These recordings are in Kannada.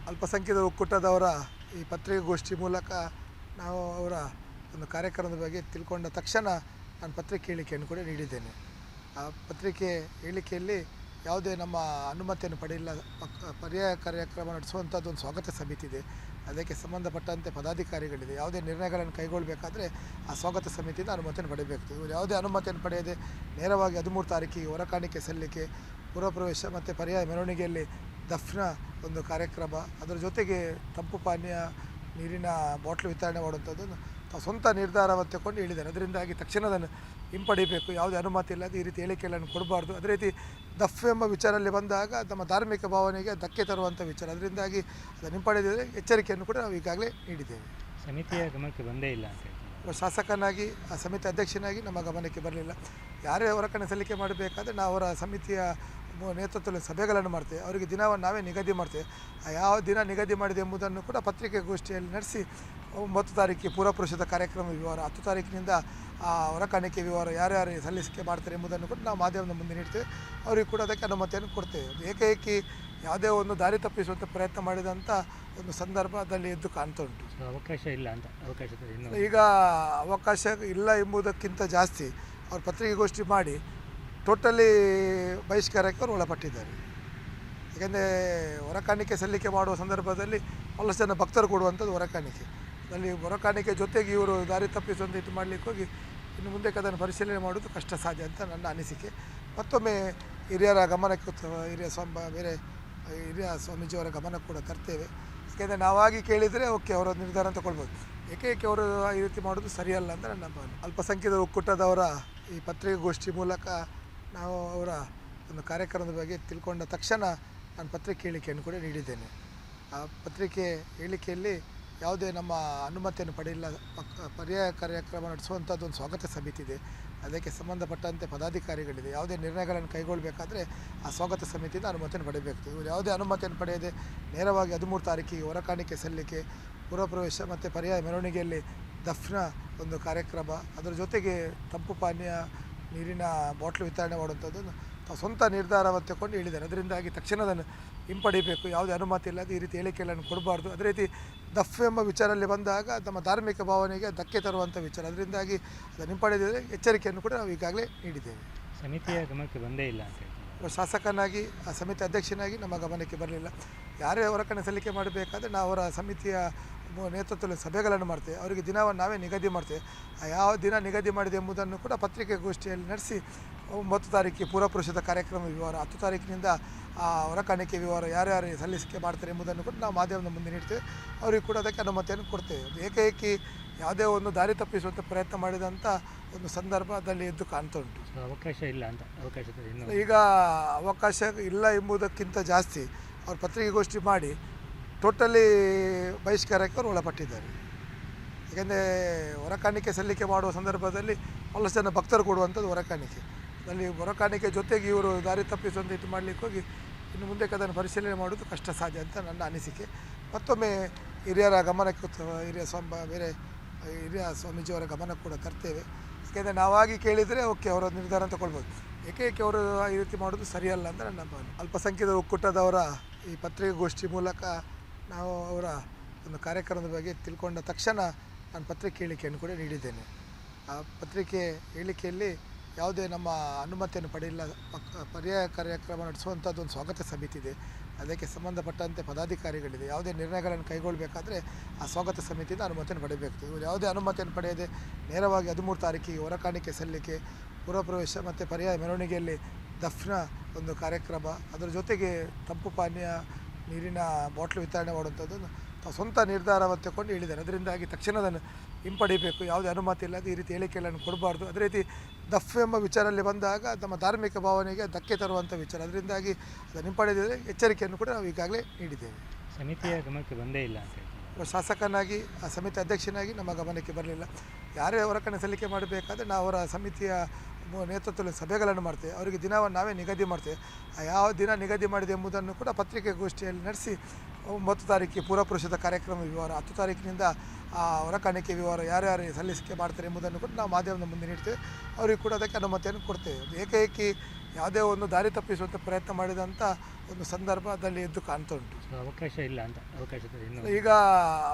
ಅಲ್ಪಸಂಖ್ಯಾತರ ಒಕ್ಕೂಟದವರ ಈ ಪತ್ರಿಕಾಗೋಷ್ಠಿ ಮೂಲಕ ನಾವು ಅವರ ಒಂದು ಕಾರ್ಯಕ್ರಮದ ಬಗ್ಗೆ ತಿಳ್ಕೊಂಡ ತಕ್ಷಣ ನಾನು ಪತ್ರಿಕೆ ಹೇಳಿಕೆಯನ್ನು ಕೂಡ ನೀಡಿದ್ದೇನೆ. ಆ ಪತ್ರಿಕೆ ಹೇಳಿಕೆಯಲ್ಲಿ ಯಾವುದೇ ನಮ್ಮ ಅನುಮತಿಯನ್ನು ಪಡೆಯಿಲ್ಲ. ಪರ್ಯಾಯ ಕಾರ್ಯಕ್ರಮ ನಡೆಸುವಂಥದ್ದು ಒಂದು ಸ್ವಾಗತ ಸಮಿತಿ ಇದೆ. ಅದಕ್ಕೆ ಸಂಬಂಧಪಟ್ಟಂತೆ ಪದಾಧಿಕಾರಿಗಳಿದೆ. ಯಾವುದೇ ನಿರ್ಣಯಗಳನ್ನು ಕೈಗೊಳ್ಳಬೇಕಾದ್ರೆ ಆ ಸ್ವಾಗತ ಸಮಿತಿಯಿಂದ ಅನುಮತಿಯನ್ನು ಪಡೆಯಬೇಕು. ಇವರು ಯಾವುದೇ ಅನುಮತಿಯನ್ನು ಪಡೆಯದೆ ನೇರವಾಗಿ 13 ತಾರೀಕಿಗೆ ಹೊರಕಾಣಿಕೆ ಸಲ್ಲಿಕೆ, ಪೂರ್ವಪ್ರವೇಶ ಮತ್ತು ಪರ್ಯಾಯ ಮೆರವಣಿಗೆಯಲ್ಲಿ ದಫ್ನ ಒಂದು ಕಾರ್ಯಕ್ರಮ, ಅದರ ಜೊತೆಗೆ ತಂಪು ಪಾನೀಯ ನೀರಿನ ಬಾಟ್ಲು ವಿತರಣೆ ಮಾಡುವಂಥದ್ದನ್ನು ತಾವು ಸ್ವಂತ ನಿರ್ಧಾರವನ್ನು ತಗೊಂಡು ಹೇಳಿದ್ದಾರೆ. ಅದರಿಂದಾಗಿ ತಕ್ಷಣ ಅದನ್ನು ಹಿಂಪಡಿಬೇಕು. ಯಾವುದೇ ಅನುಮತಿ ಇಲ್ಲದೆ ಈ ರೀತಿ ಹೇಳಿಕೆಗಳನ್ನು ಕೊಡಬಾರ್ದು. ಅದೇ ರೀತಿ ದಫ್ ಎಂಬ ವಿಚಾರದಲ್ಲಿ ಬಂದಾಗ ನಮ್ಮ ಧಾರ್ಮಿಕ ಭಾವನೆಗೆ ಧಕ್ಕೆ ತರುವಂಥ ವಿಚಾರ. ಅದರಿಂದಾಗಿ ಅದನ್ನು ಹಿಂಪಡೆದಿದ್ದರೆ ಎಚ್ಚರಿಕೆಯನ್ನು ಕೂಡ ನಾವು ಈಗಾಗಲೇ ನೀಡಿದ್ದೇವೆ. ಸಮಿತಿಯ ಗಮನಕ್ಕೆ ಬಂದೇ ಇಲ್ಲ ಅಂತ ಹೇಳ್ತಾರೆ. ಶಾಸಕನಾಗಿ ಆ ಸಮಿತಿ ಅಧ್ಯಕ್ಷನಾಗಿ ನಮ್ಮ ಗಮನಕ್ಕೆ ಬರಲಿಲ್ಲ. ಯಾರೇ ಹೊರಕಣೆ ಸಲ್ಲಿಕೆ ಮಾಡಬೇಕಾದ್ರೆ ನಾವು ಅವರ ಸಮಿತಿಯ ನೇತೃತ್ವದಲ್ಲಿ ಸಭೆಗಳನ್ನು ಮಾಡ್ತೇವೆ. ಅವರಿಗೆ ದಿನವನ್ನು ನಾವೇ ನಿಗದಿ ಮಾಡ್ತೇವೆ. ಯಾವ ದಿನ ನಿಗದಿ ಮಾಡಿದೆ ಎಂಬುದನ್ನು ಕೂಡ ಪತ್ರಿಕಾಗೋಷ್ಠಿಯಲ್ಲಿ ನಡೆಸಿ 9 ತಾರೀಕಿಗೆ ಪೂರ್ವಪುರುಷದ ಕಾರ್ಯಕ್ರಮ ವಿವರ, 10 ತಾರೀಕಿನಿಂದ ಆ ಹೊರಕಾಣಿಕೆ ವಿವರ ಯಾರ್ಯಾರು ಸಲ್ಲಿಕೆ ಮಾಡ್ತಾರೆ ಎಂಬುದನ್ನು ಕೂಡ ನಾವು ಮಾಧ್ಯಮದ ಮುಂದೆ ನೀಡ್ತೇವೆ. ಅವರಿಗೆ ಕೂಡ ಅದಕ್ಕೆ ಅನುಮತಿಯನ್ನು ಕೊಡ್ತೇವೆ. ಏಕೈಕಿ ಯಾವುದೇ ಒಂದು ದಾರಿ ತಪ್ಪಿಸುವಂಥ ಪ್ರಯತ್ನ ಮಾಡಿದಂಥ ಒಂದು ಸಂದರ್ಭದಲ್ಲಿ ಎದ್ದು ಕಾಣ್ತಾ ಉಂಟು. ಅವಕಾಶ ಇಲ್ಲ ಅಂತ ಈಗ ಅವಕಾಶ ಇಲ್ಲ ಎಂಬುದಕ್ಕಿಂತ ಜಾಸ್ತಿ ಅವರು ಪತ್ರಿಕಾಗೋಷ್ಠಿ ಮಾಡಿ ಟೋಟಲಿ ಬಹಿಷ್ಕಾರಕ್ಕೆ ಅವರು ಒಳಪಟ್ಟಿದ್ದಾರೆ. ಏಕೆಂದರೆ ಹೊರಕಾಣಿಕೆ ಸಲ್ಲಿಕೆ ಮಾಡುವ ಸಂದರ್ಭದಲ್ಲಿ ಬಹಳಷ್ಟು ಜನ ಭಕ್ತರು ಕೊಡುವಂಥದ್ದು ಹೊರಕಾಣಿಕೆ. ಅಲ್ಲಿ ಹೊರಕಾಣಿಕೆ ಜೊತೆಗೆ ಇವರು ದಾರಿ ತಪ್ಪಿಸುವಂಥ ಇದು ಮಾಡಲಿಕ್ಕೆ ಹೋಗಿ ಇನ್ನು ಮುಂದೆ ಅದನ್ನು ಪರಿಶೀಲನೆ ಮಾಡೋದು ಕಷ್ಟ ಸಾಧ್ಯ ಅಂತ ನನ್ನ ಅನಿಸಿಕೆ. ಮತ್ತೊಮ್ಮೆ ಹಿರಿಯರ ಗಮನಕ್ಕೆ ಹಿರಿಯ ಸ್ವಾಮೀಜಿಯವರ ಗಮನಕ್ಕೆ ಕೂಡ ತರ್ತೇವೆ. ಯಾಕೆಂದರೆ ನಾವಾಗಿ ಕೇಳಿದರೆ ಓಕೆ ಅವರ ನಿರ್ಧಾರ ತಗೊಳ್ಬೋದು. ಏಕೈಕೆ ಅವರು ಈ ರೀತಿ ಮಾಡೋದು ಸರಿಯಲ್ಲ ಅಂತ ನನ್ನ ಭಾವನೆ. ಅಲ್ಪಸಂಖ್ಯಾತರ ಒಕ್ಕೂಟದವರ ಈ ಪತ್ರಿಕಾಗೋಷ್ಠಿ ಮೂಲಕ ನಾವು ಅವರ ಒಂದು ಕಾರ್ಯಕ್ರಮದ ಬಗ್ಗೆ ತಿಳ್ಕೊಂಡ ತಕ್ಷಣ ನಾನು ಪತ್ರಿಕೆ ಹೇಳಿಕೆಯನ್ನು ಕೂಡ ನೀಡಿದ್ದೇನೆ. ಆ ಪತ್ರಿಕೆ ಹೇಳಿಕೆಯಲ್ಲಿ ಯಾವುದೇ ನಮ್ಮ ಅನುಮತಿಯನ್ನು ಪಡೆಯಿಲ್ಲ. ಪರ್ಯಾಯ ಕಾರ್ಯಕ್ರಮ ನಡೆಸುವಂಥದ್ದು ಒಂದು ಸ್ವಾಗತ ಸಮಿತಿ ಇದೆ. ಅದಕ್ಕೆ ಸಂಬಂಧಪಟ್ಟಂತೆ ಪದಾಧಿಕಾರಿಗಳಿದೆ. ಯಾವುದೇ ನಿರ್ಣಯಗಳನ್ನು ಕೈಗೊಳ್ಳಬೇಕಾದ್ರೆ ಆ ಸ್ವಾಗತ ಸಮಿತಿಯಿಂದ ಅನುಮತಿಯನ್ನು ಪಡೆಯಬೇಕು. ಇವರು ಯಾವುದೇ ಅನುಮತಿಯನ್ನು ಪಡೆಯದೆ ನೇರವಾಗಿ 13 ತಾರೀಕಿಗೆ ಹೊರಕಾಣಿಕೆ ಸಲ್ಲಿಕೆ, ಪೂರ್ವಪ್ರವೇಶ ಮತ್ತು ಪರ್ಯಾಯ ಮೆರವಣಿಗೆಯಲ್ಲಿ ದಫ್ನ ಒಂದು ಕಾರ್ಯಕ್ರಮ, ಅದರ ಜೊತೆಗೆ ತಂಪು ಪಾನೀಯ ನೀರಿನ ಬಾಟ್ಲು ವಿತರಣೆ ಮಾಡುವಂಥದ್ದನ್ನು ತಾವು ಸ್ವಂತ ನಿರ್ಧಾರವನ್ನು ತಗೊಂಡು ಹೇಳಿದ್ದಾರೆ. ಅದರಿಂದಾಗಿ ತಕ್ಷಣ ಅದನ್ನು ಹಿಂಪಡಿಬೇಕು. ಯಾವುದೇ ಅನುಮತಿ ಇಲ್ಲದೆ ಈ ರೀತಿ ಹೇಳಿಕೆಗಳನ್ನು ಕೊಡಬಾರ್ದು. ಅದೇ ರೀತಿ ದಫ್ ಎಂಬ ವಿಚಾರದಲ್ಲಿ ಬಂದಾಗ ನಮ್ಮ ಧಾರ್ಮಿಕ ಭಾವನೆಗೆ ಧಕ್ಕೆ ತರುವಂಥ ವಿಚಾರ. ಅದರಿಂದಾಗಿ ಅದನ್ನು ಹಿಂಪಡೆದಿದ್ದರೆ ಎಚ್ಚರಿಕೆಯನ್ನು ಕೂಡ ನಾವು ಈಗಾಗಲೇ ನೀಡಿದ್ದೇವೆ. ಸಮಿತಿಯ ಗಮನಕ್ಕೆ ಬಂದೇ ಇಲ್ಲ ಅಂತ ಹೇಳ್ತಾರೆ. ಶಾಸಕನಾಗಿ ಆ ಸಮಿತಿ ಅಧ್ಯಕ್ಷನಾಗಿ ನಮ್ಮ ಗಮನಕ್ಕೆ ಬರಲಿಲ್ಲ. ಯಾರೇ ಹೊರಕಣೆ ಸಲ್ಲಿಕೆ ಮಾಡಬೇಕಾದ್ರೆ ನಾವು ಅವರ ಸಮಿತಿಯ ನೇತೃತ್ವದಲ್ಲಿ ಸಭೆಗಳನ್ನು ಮಾಡ್ತೇವೆ. ಅವರಿಗೆ ದಿನವನ್ನು ನಾವೇ ನಿಗದಿ ಮಾಡ್ತೇವೆ. ಯಾವ ದಿನ ನಿಗದಿ ಮಾಡಿದೆ ಎಂಬುದನ್ನು ಕೂಡ ಪತ್ರಿಕಾಗೋಷ್ಠಿಯಲ್ಲಿ ನಡೆಸಿ 9 ತಾರೀಕಿಗೆ ಪೂರ್ವಪುರುಷದ ಕಾರ್ಯಕ್ರಮ ವಿವರ, 10 ತಾರೀಕಿನಿಂದ ಆ ಹೊರಕಾಣಿಕೆ ವಿವರ ಯಾರ್ಯಾರು ಸಲ್ಲಿಕೆ ಮಾಡ್ತಾರೆ ಎಂಬುದನ್ನು ಕೂಡ ನಾವು ಮಾಧ್ಯಮದ ಮುಂದೆ ನೀಡ್ತೇವೆ. ಅವರಿಗೆ ಕೂಡ ಅದಕ್ಕೆ ಅನುಮತಿಯನ್ನು ಕೊಡ್ತೇವೆ. ಏಕೈಕಿ ಯಾವುದೇ ಒಂದು ದಾರಿ ತಪ್ಪಿಸುವಂಥ ಪ್ರಯತ್ನ ಮಾಡಿದಂಥ ಒಂದು ಸಂದರ್ಭದಲ್ಲಿ ಎದ್ದು ಕಾಣ್ತಾ ಉಂಟು. ಅವಕಾಶ ಇಲ್ಲ ಅಂತ ಈಗ ಅವಕಾಶ ಇಲ್ಲ ಎಂಬುದಕ್ಕಿಂತ ಜಾಸ್ತಿ ಅವರು ಪತ್ರಿಕಾಗೋಷ್ಠಿ ಮಾಡಿ ಟೋಟಲಿ ಬಹಿಷ್ಕಾರಕ್ಕೆ ಅವರು ಒಳಪಟ್ಟಿದ್ದಾರೆ. ಏಕೆಂದರೆ ಹೊರಕಾಣಿಕೆ ಸಲ್ಲಿಕೆ ಮಾಡುವ ಸಂದರ್ಭದಲ್ಲಿ ಬಹಳಷ್ಟು ಜನ ಭಕ್ತರು ಕೊಡುವಂಥದ್ದು ಹೊರಕಾಣಿಕೆ. ಅಲ್ಲಿ ಹೊರಕಾಣಿಕೆ ಜೊತೆಗೆ ಇವರು ದಾರಿ ತಪ್ಪಿಸುವಂಥ ಇದು ಮಾಡಲಿಕ್ಕೆ ಹೋಗಿ ಇನ್ನು ಮುಂದೆ ಅದನ್ನು ಪರಿಶೀಲನೆ ಮಾಡೋದು ಕಷ್ಟ ಸಾಧ್ಯ ಅಂತ ನನ್ನ ಅನಿಸಿಕೆ. ಮತ್ತೊಮ್ಮೆ ಹಿರಿಯರ ಗಮನಕ್ಕೆ ಹಿರಿಯ ಸ್ವಾಮೀಜಿಯವರ ಗಮನಕ್ಕೆ ಕೂಡ ತರ್ತೇವೆ. ಯಾಕೆಂದರೆ ನಾವಾಗಿ ಕೇಳಿದರೆ ಓಕೆ ಅವರ ನಿರ್ಧಾರ ತಗೊಳ್ಬೋದು. ಏಕೈಕೆ ಅವರು ಈ ರೀತಿ ಮಾಡೋದು ಸರಿಯಲ್ಲ ಅಂತ ನನ್ನ ಭಾವನೆ. ಅಲ್ಪಸಂಖ್ಯಾತರ ಒಕ್ಕೂಟದವರ ಈ ಪತ್ರಿಕಾಗೋಷ್ಠಿ ಮೂಲಕ ನಾವು ಅವರ ಒಂದು ಕಾರ್ಯಕ್ರಮದ ಬಗ್ಗೆ ತಿಳ್ಕೊಂಡ ತಕ್ಷಣ ನಾನು ಪತ್ರಿಕೆ ಹೇಳಿಕೆಯನ್ನು ಕೂಡ ನೀಡಿದ್ದೇನೆ. ಆ ಪತ್ರಿಕೆ ಹೇಳಿಕೆಯಲ್ಲಿ ಯಾವುದೇ ನಮ್ಮ ಅನುಮತಿಯನ್ನು ಪಡೆಯಿಲ್ಲ. ಪರ್ಯಾಯ ಕಾರ್ಯಕ್ರಮ ನಡೆಸುವಂಥದ್ದು ಒಂದು ಸ್ವಾಗತ ಸಮಿತಿ ಇದೆ. ಅದಕ್ಕೆ ಸಂಬಂಧಪಟ್ಟಂತೆ ಪದಾಧಿಕಾರಿಗಳಿದೆ. ಯಾವುದೇ ನಿರ್ಣಯಗಳನ್ನು ಕೈಗೊಳ್ಳಬೇಕಾದ್ರೆ ಆ ಸ್ವಾಗತ ಸಮಿತಿಯಿಂದ ಅನುಮತಿಯನ್ನು ಪಡೆಯಬೇಕು. ಇವರು ಯಾವುದೇ ಅನುಮತಿಯನ್ನು ಪಡೆಯದೆ ನೇರವಾಗಿ 13 ತಾರೀಕಿಗೆ ಹೊರಕಾಣಿಕೆ ಸಲ್ಲಿಕೆ, ಪೂರ್ವಪ್ರವೇಶ ಮತ್ತು ಪರ್ಯಾಯ ಮೆರವಣಿಗೆಯಲ್ಲಿ ದಫ್ನ ಒಂದು ಕಾರ್ಯಕ್ರಮ, ಅದರ ಜೊತೆಗೆ ತಂಪು ಪಾನೀಯ ನೀರಿನ ಬಾಟ್ಲು ವಿತರಣೆ ಮಾಡುವಂಥದ್ದನ್ನು ತಾವು ಸ್ವಂತ ನಿರ್ಧಾರವನ್ನು ತಗೊಂಡು ಹೇಳಿದ್ದಾರೆ. ಅದರಿಂದಾಗಿ ತಕ್ಷಣ ಅದನ್ನು ಹಿಂಪಡಿಬೇಕು. ಯಾವುದೇ ಅನುಮತಿ ಇಲ್ಲದೆ ಈ ರೀತಿ ಹೇಳಿಕೆಗಳನ್ನು ಕೊಡಬಾರ್ದು. ಅದೇ ರೀತಿ ದಫ್ ಎಂಬ ವಿಚಾರದಲ್ಲಿ ಬಂದಾಗ ನಮ್ಮ ಧಾರ್ಮಿಕ ಭಾವನೆಗೆ ಧಕ್ಕೆ ತರುವಂಥ ವಿಚಾರ. ಅದರಿಂದಾಗಿ ಅದನ್ನು ಹಿಂಪಡೆದಿದ್ದರೆ ಎಚ್ಚರಿಕೆಯನ್ನು ಕೂಡ ನಾವು ಈಗಾಗಲೇ ನೀಡಿದ್ದೇವೆ. ಸಮಿತಿಯ ಗಮನಕ್ಕೆ ಬಂದೇ ಇಲ್ಲ ಅಂತ ಹೇಳ್ತಾರೆ. ಶಾಸಕನಾಗಿ ಆ ಸಮಿತಿ ಅಧ್ಯಕ್ಷನಾಗಿ ನಮ್ಮ ಗಮನಕ್ಕೆ ಬರಲಿಲ್ಲ. ಯಾರೇ ಹೊರಕಣೆ ಸಲ್ಲಿಕೆ ಮಾಡಬೇಕಾದ್ರೆ ನಾವು ಅವರ ಸಮಿತಿಯ ನೇತೃತ್ವದಲ್ಲಿ ಸಭೆಗಳನ್ನು ಮಾಡ್ತೇವೆ. ಅವರಿಗೆ ದಿನವನ್ನು ನಾವೇ ನಿಗದಿ ಮಾಡ್ತೇವೆ. ಯಾವ ದಿನ ನಿಗದಿ ಮಾಡಿದೆ ಎಂಬುದನ್ನು ಕೂಡ ಪತ್ರಿಕಾಗೋಷ್ಠಿಯಲ್ಲಿ ನಡೆಸಿ 9 ತಾರೀಕಿಗೆ ಪೂರ್ವಪುರುಷದ ಕಾರ್ಯಕ್ರಮ ವಿವರ, 10 ತಾರೀಕಿನಿಂದ ಹೊರಕಾಣಿಕೆ ವಿವರ ಯಾರ್ಯಾರು ಸಲ್ಲಿಸಿಕೆ ಮಾಡ್ತಾರೆ ಎಂಬುದನ್ನು ಕೂಡ ನಾವು ಮಾಧ್ಯಮದ ಮುಂದೆ ನೀಡ್ತೇವೆ. ಅವರಿಗೆ ಕೂಡ ಅದಕ್ಕೆ ಅನುಮತಿಯನ್ನು ಕೊಡ್ತೇವೆ. ಏಕೈಕಿ ಯಾವುದೇ ಒಂದು ದಾರಿ ತಪ್ಪಿಸುವಂಥ ಪ್ರಯತ್ನ ಮಾಡಿದಂಥ ಒಂದು ಸಂದರ್ಭದಲ್ಲಿ ಎದ್ದು ಕಾಣ್ತಾ ಉಂಟು. ಅವಕಾಶ ಇಲ್ಲ ಅಂತ ಅವಕಾಶದ ಇನ್ನು ಈಗ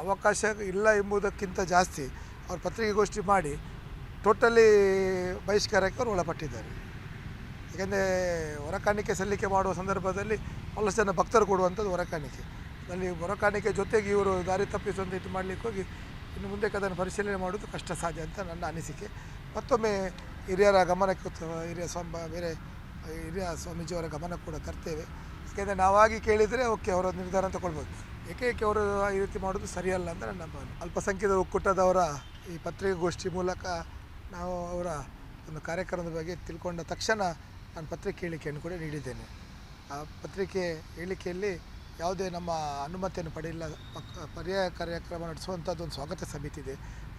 ಅವಕಾಶ ಇಲ್ಲ ಎಂಬುದಕ್ಕಿಂತ ಜಾಸ್ತಿ ಅವರು ಪತ್ರಿಕಾಗೋಷ್ಠಿ ಮಾಡಿ ಟೋಟಲಿ ಬಹಿಷ್ಕಾರಕ್ಕೆ ಅವರು ಒಳಪಟ್ಟಿದ್ದಾರೆ. ಏಕೆಂದರೆ ಹೊರಕಾಣಿಕೆ ಸಲ್ಲಿಕೆ ಮಾಡುವ ಸಂದರ್ಭದಲ್ಲಿ ಬಹಳಷ್ಟು ಜನ ಭಕ್ತರು ಕೊಡುವಂಥದ್ದು ಹೊರಕಾಣಿಕೆ. ಅಲ್ಲಿ ಹೊರಕಾಣಿಕೆ ಜೊತೆಗೆ ಇವರು ದಾರಿ ತಪ್ಪಿಸುವಂಥ ಇದು ಮಾಡಲಿಕ್ಕೆ ಹೋಗಿ ಇನ್ನು ಮುಂದೆ ಅದನ್ನು ಪರಿಶೀಲನೆ ಮಾಡೋದು ಕಷ್ಟ ಸಾಧ್ಯ ಅಂತ ನನ್ನ ಅನಿಸಿಕೆ. ಮತ್ತೊಮ್ಮೆ ಹಿರಿಯರ ಗಮನಕ್ಕೆ ಹಿರಿಯ ಸ್ವಾಮೀಜಿಯವರ ಗಮನ ಕೂಡ ತರ್ತೇವೆ. ಯಾಕೆಂದರೆ ನಾವಾಗಿ ಕೇಳಿದರೆ ಓಕೆ ಅವರ ನಿರ್ಧಾರ ತಗೊಳ್ಬೋದು. ಏಕೆ ಅವರು ಈ ರೀತಿ ಮಾಡೋದು ಸರಿಯಲ್ಲ ಅಂತ ನನ್ನ ಭಾವನೆ. ಅಲ್ಪಸಂಖ್ಯಾತರ ಒಕ್ಕೂಟದವರ ಈ ಪತ್ರಿಕಾಗೋಷ್ಠಿ ಮೂಲಕ ನಾವು ಅವರ ಒಂದು ಕಾರ್ಯಕ್ರಮದ ಬಗ್ಗೆ ತಿಳ್ಕೊಂಡ ತಕ್ಷಣ ನಾನು ಪತ್ರಿಕೆ ಹೇಳಿಕೆಯನ್ನು ಕೂಡ ನೀಡಿದ್ದೇನೆ. ಆ ಪತ್ರಿಕೆ ಹೇಳಿಕೆಯಲ್ಲಿ ಯಾವುದೇ ನಮ್ಮ ಅನುಮತಿಯನ್ನು ಪಡೆಯಿಲ್ಲ. ಪರ್ಯಾಯ ಕಾರ್ಯಕ್ರಮ ನಡೆಸುವಂಥದ್ದು ಒಂದು ಸ್ವಾಗತ ಸಮಿತಿ ಇದೆ.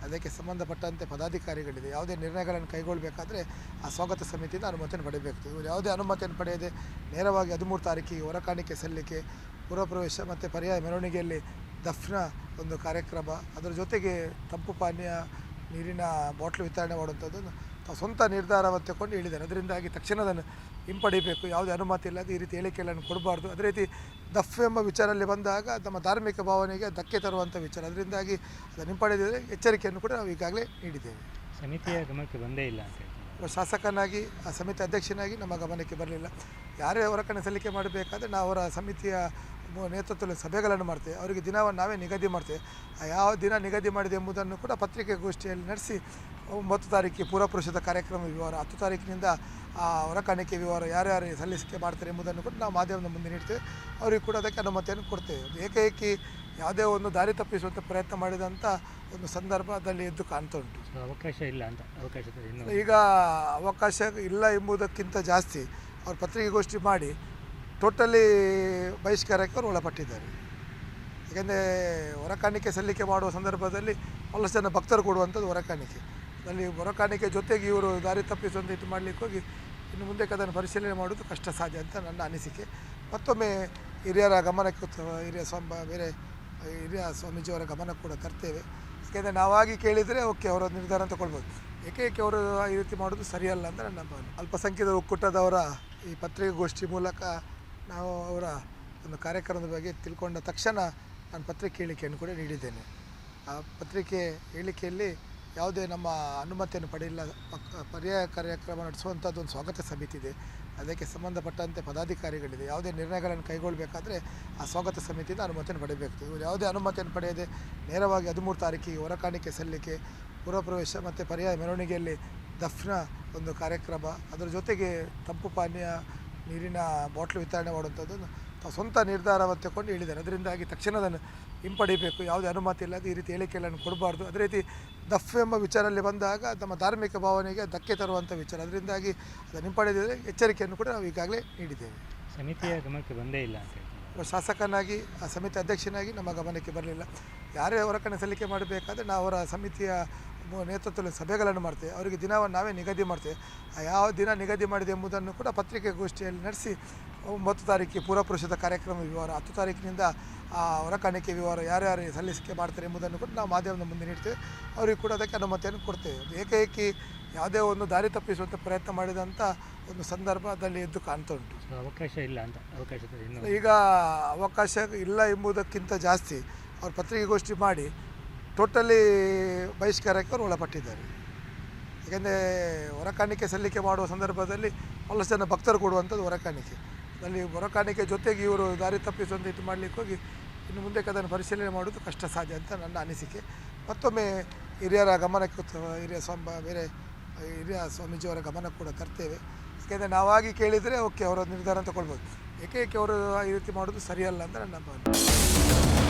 ಅದಕ್ಕೆ ಸಂಬಂಧಪಟ್ಟಂತೆ ಪದಾಧಿಕಾರಿಗಳಿದೆ. ಯಾವುದೇ ನಿರ್ಣಯಗಳನ್ನು ಕೈಗೊಳ್ಳಬೇಕಾದ್ರೆ ಆ ಸ್ವಾಗತ ಸಮಿತಿಯಿಂದ ಅನುಮತಿಯನ್ನು ಪಡೆಯಬೇಕು. ಇವರು ಯಾವುದೇ ಅನುಮತಿಯನ್ನು ಪಡೆಯದೆ ನೇರವಾಗಿ 13 ತಾರೀಕಿಗೆ ಹೊರಕಾಣಿಕೆ ಸಲ್ಲಿಕೆ, ಪೂರ್ವಪ್ರವೇಶ ಮತ್ತು ಪರ್ಯಾಯ ಮೆರವಣಿಗೆಯಲ್ಲಿ ದಫ್ನ ಒಂದು ಕಾರ್ಯಕ್ರಮ, ಅದರ ಜೊತೆಗೆ ತಂಪು ಪಾನೀಯ ನೀರಿನ ಬಾಟ್ಲು ವಿತರಣೆ ಮಾಡುವಂಥದ್ದನ್ನು ತಾವು ಸ್ವಂತ ನಿರ್ಧಾರವನ್ನು ತಗೊಂಡು ಹೇಳಿದ್ದಾರೆ. ಅದರಿಂದಾಗಿ ತಕ್ಷಣದನ್ನು ಹಿಂಪಡಿಬೇಕು. ಯಾವುದೇ ಅನುಮತಿ ಇಲ್ಲದೆ ಈ ರೀತಿ ಹೇಳಿಕೆಗಳನ್ನು ಕೊಡಬಾರ್ದು. ಅದೇ ರೀತಿ ದಫ್ ಎಂಬ ವಿಚಾರದಲ್ಲಿ ಬಂದಾಗ ನಮ್ಮ ಧಾರ್ಮಿಕ ಭಾವನೆಗೆ ಧಕ್ಕೆ ತರುವಂಥ ವಿಚಾರ. ಅದರಿಂದಾಗಿ ಅದನ್ನು ಹಿಂಪಡೆದಿದ್ದರೆ ಎಚ್ಚರಿಕೆಯನ್ನು ಕೂಡ ನಾವು ಈಗಾಗಲೇ ನೀಡಿದ್ದೇವೆ. ಸಮಿತಿಯ ಗಮನಕ್ಕೆ ಬಂದೇ ಇಲ್ಲ ಅಂತ ಹೇಳ್ತಾರೆ. ಶಾಸಕನಾಗಿ ಆ ಸಮಿತಿ ಅಧ್ಯಕ್ಷನಾಗಿ ನಮ್ಮ ಗಮನಕ್ಕೆ ಬರಲಿಲ್ಲ. ಯಾರೇ ಹೊರಕಣೆ ಸಲ್ಲಿಕೆ ಮಾಡಬೇಕಾದ್ರೆ ನಾವು ಅವರ ಸಮಿತಿಯ ನೇತೃತ್ವದಲ್ಲಿ ಸಭೆಗಳನ್ನು ಮಾಡ್ತೇವೆ. ಅವರಿಗೆ ದಿನವನ್ನು ನಾವೇ ನಿಗದಿ ಮಾಡ್ತೇವೆ. ಯಾವ ದಿನ ನಿಗದಿ ಮಾಡಿದೆ ಎಂಬುದನ್ನು ಕೂಡ ಪತ್ರಿಕಾಗೋಷ್ಠಿಯಲ್ಲಿ ನಡೆಸಿ 9 ತಾರೀಕಿಗೆ ಪೂರ್ವಪುರುಷದ ಕಾರ್ಯಕ್ರಮ ವಿವರ, 10 ತಾರೀಕಿನಿಂದ ಹೊರಕಾಣಿಕೆ ವಿವರ ಯಾರ್ಯಾರು ಸಲ್ಲಿಸಿಕೆ ಮಾಡ್ತಾರೆ ಎಂಬುದನ್ನು ಕೂಡ ನಾವು ಮಾಧ್ಯಮದ ಮುಂದೆ ನೀಡ್ತೇವೆ. ಅವರಿಗೆ ಕೂಡ ಅದಕ್ಕೆ ಅನುಮತಿಯನ್ನು ಕೊಡ್ತೇವೆ. ಏಕೈಕಿ ಯಾವುದೇ ಒಂದು ದಾರಿ ತಪ್ಪಿಸುವಂಥ ಪ್ರಯತ್ನ ಮಾಡಿದಂಥ ಒಂದು ಸಂದರ್ಭದಲ್ಲಿ ಎದ್ದು ಕಾಣ್ತಾ ಉಂಟು. ಅವಕಾಶ ಇಲ್ಲ ಅಂತ ಅವಕಾಶದ ಇನ್ನು ಈಗ ಅವಕಾಶ ಇಲ್ಲ ಎಂಬುದಕ್ಕಿಂತ ಜಾಸ್ತಿ ಅವರು ಪತ್ರಿಕಾಗೋಷ್ಠಿ ಮಾಡಿ ಟೋಟಲಿ ಬಹಿಷ್ಕಾರಕ್ಕೆ ಅವರು ಒಳಪಟ್ಟಿದ್ದಾರೆ. ಏಕೆಂದರೆ ಹೊರಕಾಣಿಕೆ ಸಲ್ಲಿಕೆ ಮಾಡುವ ಸಂದರ್ಭದಲ್ಲಿ ಬಹಳಷ್ಟು ಜನ ಭಕ್ತರು ಕೊಡುವಂಥದ್ದು ಹೊರಕಾಣಿಕೆ. ಅಲ್ಲಿ ಹೊರಕಾಣಿಕೆ ಜೊತೆಗೆ ಇವರು ದಾರಿ ತಪ್ಪಿಸುವಂಥ ಇದು ಮಾಡಲಿಕ್ಕೆ ಹೋಗಿ ಇನ್ನು ಮುಂದೆ ಅದನ್ನು ಪರಿಶೀಲನೆ ಮಾಡೋದು ಕಷ್ಟ ಸಾಧ್ಯ ಅಂತ ನನ್ನ ಅನಿಸಿಕೆ. ಮತ್ತೊಮ್ಮೆ ಹಿರಿಯರ ಗಮನಕ್ಕೆ ಹಿರಿಯ ಸ್ವಾಮೀಜಿಯವರ ಗಮನ ಕೂಡ ತರ್ತೇವೆ. ಯಾಕೆಂದರೆ ನಾವಾಗಿ ಕೇಳಿದರೆ ಓಕೆ ಅವರ ನಿರ್ಧಾರ ತಗೊಳ್ಬೋದು. ಏಕೆ ಅವರು ಈ ರೀತಿ ಮಾಡೋದು ಸರಿಯಲ್ಲ ಅಂತ ನನ್ನ ಭಾವನೆ. ಅಲ್ಪಸಂಖ್ಯಾತರ ಒಕ್ಕೂಟದವರ ಈ ಪತ್ರಿಕಾಗೋಷ್ಠಿ ಮೂಲಕ ನಾವು ಅವರ ಒಂದು ಕಾರ್ಯಕ್ರಮದ ಬಗ್ಗೆ ತಿಳ್ಕೊಂಡ ತಕ್ಷಣ ನಾನು ಪತ್ರಿಕೆ ಹೇಳಿಕೆಯನ್ನು ಕೂಡ ನೀಡಿದ್ದೇನೆ. ಆ ಪತ್ರಿಕೆ ಹೇಳಿಕೆಯಲ್ಲಿ ಯಾವುದೇ ನಮ್ಮ ಅನುಮತಿಯನ್ನು ಪಡೆಯಿಲ್ಲ. ಪರ್ಯಾಯ ಕಾರ್ಯಕ್ರಮ ನಡೆಸುವಂಥದ್ದು ಒಂದು ಸ್ವಾಗತ ಸಮಿತಿ ಇದೆ. ಅದಕ್ಕೆ ಸಂಬಂಧಪಟ್ಟಂತೆ ಪದಾಧಿಕಾರಿಗಳಿದೆ. ಯಾವುದೇ ನಿರ್ಣಯಗಳನ್ನು ಕೈಗೊಳ್ಳಬೇಕಾದ್ರೆ ಆ ಸ್ವಾಗತ ಸಮಿತಿಯಿಂದ ಅನುಮತಿಯನ್ನು ಪಡೆಯಬೇಕು. ಇವರು ಯಾವುದೇ ಅನುಮತಿಯನ್ನು ಪಡೆಯದೆ ನೇರವಾಗಿ 13 ತಾರೀಕಿಗೆ ಹೊರಕಾಣಿಕೆ ಸಲ್ಲಿಕೆ, ಪೂರ್ವಪ್ರವೇಶ ಮತ್ತು ಪರ್ಯಾಯ ಮೆರವಣಿಗೆಯಲ್ಲಿ ದಫ್ನ ಒಂದು ಕಾರ್ಯಕ್ರಮ, ಅದರ ಜೊತೆಗೆ ತಂಪು ಪಾನೀಯ ನೀರಿನ ಬಾಟ್ಲು ವಿತರಣೆ ಮಾಡುವಂಥದ್ದನ್ನು ತಾವು ಸ್ವಂತ ನಿರ್ಧಾರವನ್ನು ತಗೊಂಡು ಹೇಳಿದ್ದಾರೆ. ಅದರಿಂದಾಗಿ ತಕ್ಷಣದನ್ನು ಹಿಂಪಡಿಬೇಕು. ಯಾವುದೇ ಅನುಮತಿ ಇಲ್ಲದೆ ಈ ರೀತಿ ಹೇಳಿಕೆಗಳನ್ನು ಕೊಡಬಾರ್ದು. ಅದೇ ರೀತಿ ದಫ್ ಎಂಬ ವಿಚಾರದಲ್ಲಿ ಬಂದಾಗ ನಮ್ಮ ಧಾರ್ಮಿಕ ಭಾವನೆಗೆ ಧಕ್ಕೆ ತರುವಂಥ ವಿಚಾರ. ಅದರಿಂದಾಗಿ ಅದನ್ನು ಹಿಂಪಡೆದಿದ್ದರೆ ಎಚ್ಚರಿಕೆಯನ್ನು ಕೂಡ ನಾವು ಈಗಾಗಲೇ ನೀಡಿದ್ದೇವೆ. ಸಮಿತಿಯ ಗಮನಕ್ಕೆ ಬಂದೇ ಇಲ್ಲ ಅಂತ ಹೇಳ್ತಾರೆ. ಶಾಸಕನಾಗಿ ಆ ಸಮಿತಿ ಅಧ್ಯಕ್ಷನಾಗಿ ನಮ್ಮ ಗಮನಕ್ಕೆ ಬರಲಿಲ್ಲ. ಯಾರೇ ಹೊರಕಣೆ ಸಲ್ಲಿಕೆ ಮಾಡಬೇಕಾದ್ರೆ ನಾವು ಅವರ ಸಮಿತಿಯ ನೇತೃತ್ವದಲ್ಲಿ ಸಭೆಗಳನ್ನು ಮಾಡ್ತೇವೆ. ಅವರಿಗೆ ದಿನವನ್ನು ನಾವೇ ನಿಗದಿ ಮಾಡ್ತೇವೆ. ಯಾವ ದಿನ ನಿಗದಿ ಮಾಡಿದೆ ಎಂಬುದನ್ನು ಕೂಡ ಪತ್ರಿಕಾಗೋಷ್ಠಿಯಲ್ಲಿ ನಡೆಸಿ 9 ತಾರೀಕಿಗೆ ಪೂರ್ವಪುರುಷದ ಕಾರ್ಯಕ್ರಮ ವಿವರ, 10 ತಾರೀಕಿನಿಂದ ಹೊರಕಾಣಿಕೆ ವಿವರ ಯಾರ್ಯಾರು ಸಲ್ಲಿಸಿಕೆ ಮಾಡ್ತಾರೆ ಎಂಬುದನ್ನು ಕೂಡ ನಾವು ಮಾಧ್ಯಮದ ಮುಂದೆ ನೀಡ್ತೇವೆ. ಅವರಿಗೆ ಕೂಡ ಅದಕ್ಕೆ ಅನುಮತಿಯನ್ನು ಕೊಡ್ತೇವೆ. ಏಕೈಕಿ ಯಾವುದೇ ಒಂದು ದಾರಿ ತಪ್ಪಿಸುವಂಥ ಪ್ರಯತ್ನ ಮಾಡಿದಂಥ ಒಂದು ಸಂದರ್ಭದಲ್ಲಿ ಎದ್ದು ಕಾಣ್ತಾ ಉಂಟು. ಅವಕಾಶ ಇಲ್ಲ ಅಂತ ಅವಕಾಶದ ಇನ್ನು ಈಗ ಅವಕಾಶ ಇಲ್ಲ ಎಂಬುದಕ್ಕಿಂತ ಜಾಸ್ತಿ ಅವರು ಪತ್ರಿಕಾಗೋಷ್ಠಿ ಮಾಡಿ ಟೋಟಲಿ ಬಹಿಷ್ಕಾರಕ್ಕೆ ಅವರು ಒಳಪಟ್ಟಿದ್ದಾರೆ. ಏಕೆಂದರೆ ಹೊರಕಾಣಿಕೆ ಸಲ್ಲಿಕೆ ಮಾಡುವ ಸಂದರ್ಭದಲ್ಲಿ ಬಹಳಷ್ಟು ಜನ ಭಕ್ತರು ಕೊಡುವಂಥದ್ದು ಹೊರಕಾಣಿಕೆ. ಅಲ್ಲಿ ಹೊರಕಾಣಿಕೆ ಜೊತೆಗೆ ಇವರು ದಾರಿ ತಪ್ಪಿಸುವಂಥ ಇದು ಮಾಡಲಿಕ್ಕೆ ಹೋಗಿ ಇನ್ನು ಮುಂದೆ ಅದನ್ನು ಪರಿಶೀಲನೆ ಮಾಡೋದು ಕಷ್ಟ ಸಾಧ್ಯ ಅಂತ ನನ್ನ ಅನಿಸಿಕೆ. ಮತ್ತೊಮ್ಮೆ ಹಿರಿಯರ ಗಮನಕ್ಕೆ ಹಿರಿಯ ಸ್ವಾಮೀಜಿಯವರ ಗಮನ ಕೂಡ ತರ್ತೇವೆ. ಯಾಕೆಂದರೆ ನಾವಾಗಿ ಕೇಳಿದರೆ ಓಕೆ ಅವರ ನಿರ್ಧಾರ ತಗೊಳ್ಬೋದು. ಏಕೆ ಅವರು ಈ ರೀತಿ ಮಾಡೋದು ಸರಿಯಲ್ಲ ಅಂತ ನನ್ನ ಭಾವನೆ.